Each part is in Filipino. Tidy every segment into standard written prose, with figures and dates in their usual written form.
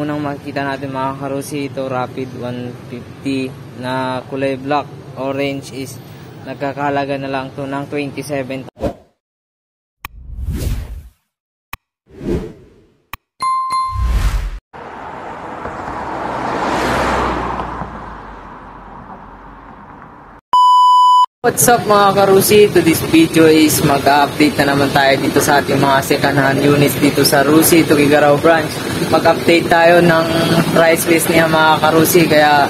unang makikita natin mga karusi, ito Rapid 150 na kulay black. Orange is nagkakahalaga na lang to ng 27. What's up mga karusi? To this video is mag-update na naman tayo dito sa ating mga second hand units dito sa Rusi, Tugigaraw branch. Mag-update tayo ng price list niya mga karusi, kaya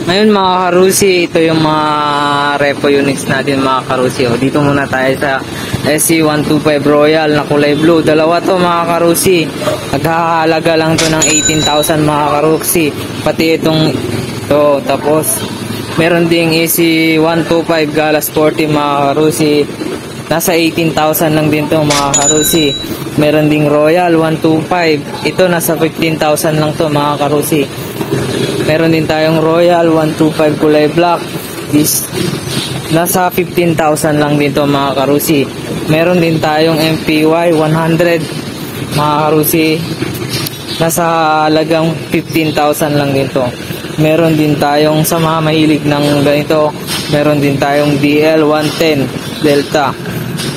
ngayon mga karusi, ito yung mga repo units natin mga karusi. Dito muna tayo sa SC125 Royal na kulay blue. Dalawa to mga karusi. Nagkakahalaga lang to ng 18,000 mga karusi. Pati itong to. Tapos meron ding SC125 Gala Sporty mga karusi. Nasa 18,000 lang din to mga karusi. Meron ding Royal 125. Ito nasa 15,000 lang to mga karusi. Meron din tayong Royal 125 kulay black. This nasa 15,000 lang dito mga karusi. Meron din tayong MPY 100 mga karusi. Nasa halagang 15,000 lang dito. Meron din tayong sa mga mahilig ng ganito, meron din tayong DL 110 Delta.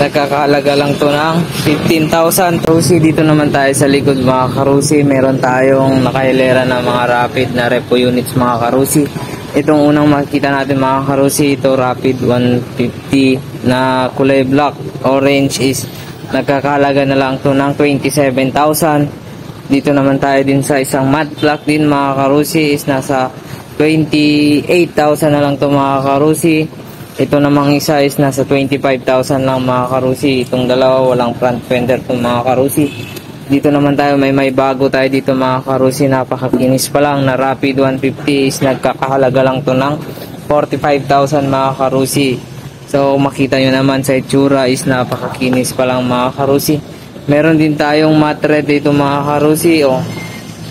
Nagkakahalaga lang to ng 15,000. Karusi, dito naman tayo sa likod mga karusi. Meron tayong nakahilera na mga Rapid na repo units mga karusi. Itong unang makikita natin mga karusi, ito Rapid 150 na kulay black. Orange is nagkakahalaga na lang to ng 27,000. Dito naman tayo din sa isang matte black din mga karusi, is nasa 28,000 na lang to mga karusi. Ito namang isa is nasa 25,000 lang mga karusi. Itong dalawa walang front fender itong mga karusi. Dito naman tayo may bago tayo dito mga karusi. Napakakinis pa lang na Rapid 150 is nagkakahalaga lang to ng 45,000 mga karusi. So makita nyo naman sa itsura is napakakinis pa lang mga karusi. Meron din tayong matte red dito mga karusi.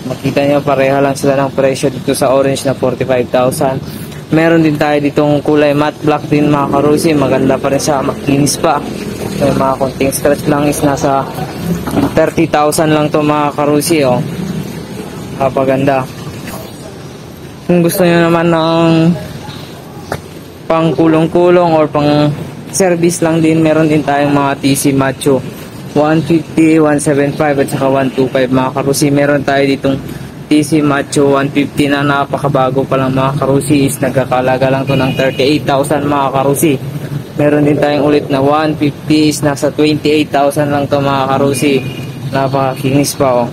Makita nyo pareha lang sila ng presyo dito sa orange na 45,000. Meron din tayo ditong kulay matte black din mga karusi. Maganda pa rin siya, makinis pa. May mga konting scratch lang is nasa 30,000 lang to mga karusi. Kapaganda. Kung gusto nyo naman ng pang kulong-kulong or pang service lang din, meron din tayong mga TC Macho 150, 175 at saka 125 mga karusi. Meron tayo ditong TC Macho 150 na napakabago pa lang mga karusi, is nagkakalaga lang to ng 38,000 mga karusi. Meron din tayong ulit na 150 is nasa 28,000 lang to mga karusi. Napakakinis pa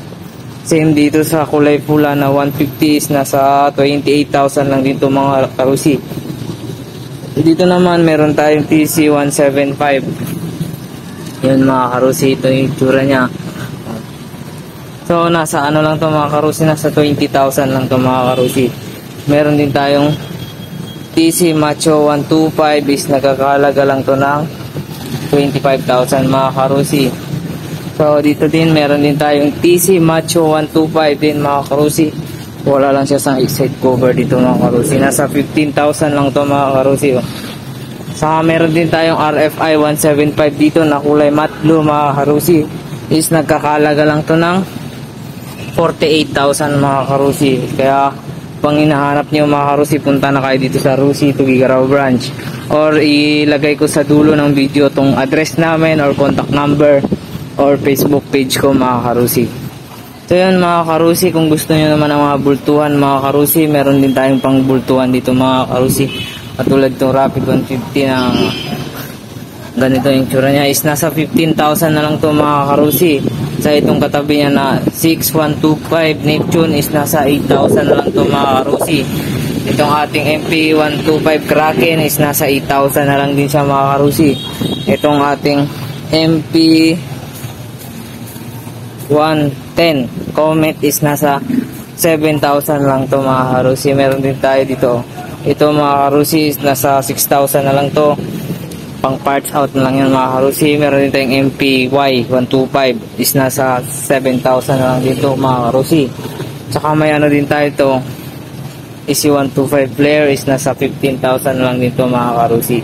Same dito sa kulay pula na 150 is nasa 28,000 lang dito mga karusi. Dito naman meron tayong TC 175. Yun mga karusi, ito yung itsura nya. So nasa ano lang to mga karusi, nasa 20,000 lang to mga karusi. Meron din tayong TC Macho 125 is nagkakahalaga lang to ng 25,000 mga karusi. So dito din meron din tayong TC Macho 125 din mga karusi. Wala lang siya sa side cover dito mga karusi. Nasa 15,000 lang to mga karusi. Saka meron din tayong RFI 175 dito na kulay matte blue mga karusi. Is nagkakahalaga lang to ng 48,000 mga karusi. Kaya pang hinahanap nyo mga karusi, punta na kayo dito sa Rusi, Tugigaraw branch. Or ilagay ko sa dulo ng video tong address namin or contact number or Facebook page ko mga karusi. So yun mga karusi, kung gusto nyo naman ng mga bultuhan mga karusi, meron din tayong pang bultuhan dito mga karusi. Katulad itong Rapid 150 na ganito yung tsura nya, is nasa 15,000 na lang to mga karusi. Sa itong katabi niya na 6125 Neptune is nasa 8,000 na lang to mga karusi. Itong ating MP125 Kraken is nasa 8,000 na lang din siya mga karusi. Itong ating MP110 Comet is nasa 7,000 lang to mga karusi. Meron din tayo dito. Ito mga karusi is nasa 6,000 na lang to. Pang parts out na lang yan mga karusi. Meron din tayong MPY 125 is nasa 7,000 na lang dito mga karusi. Tsaka may ano din tayo ito, EC125 Flare is nasa 15,000 na lang dito mga karusi.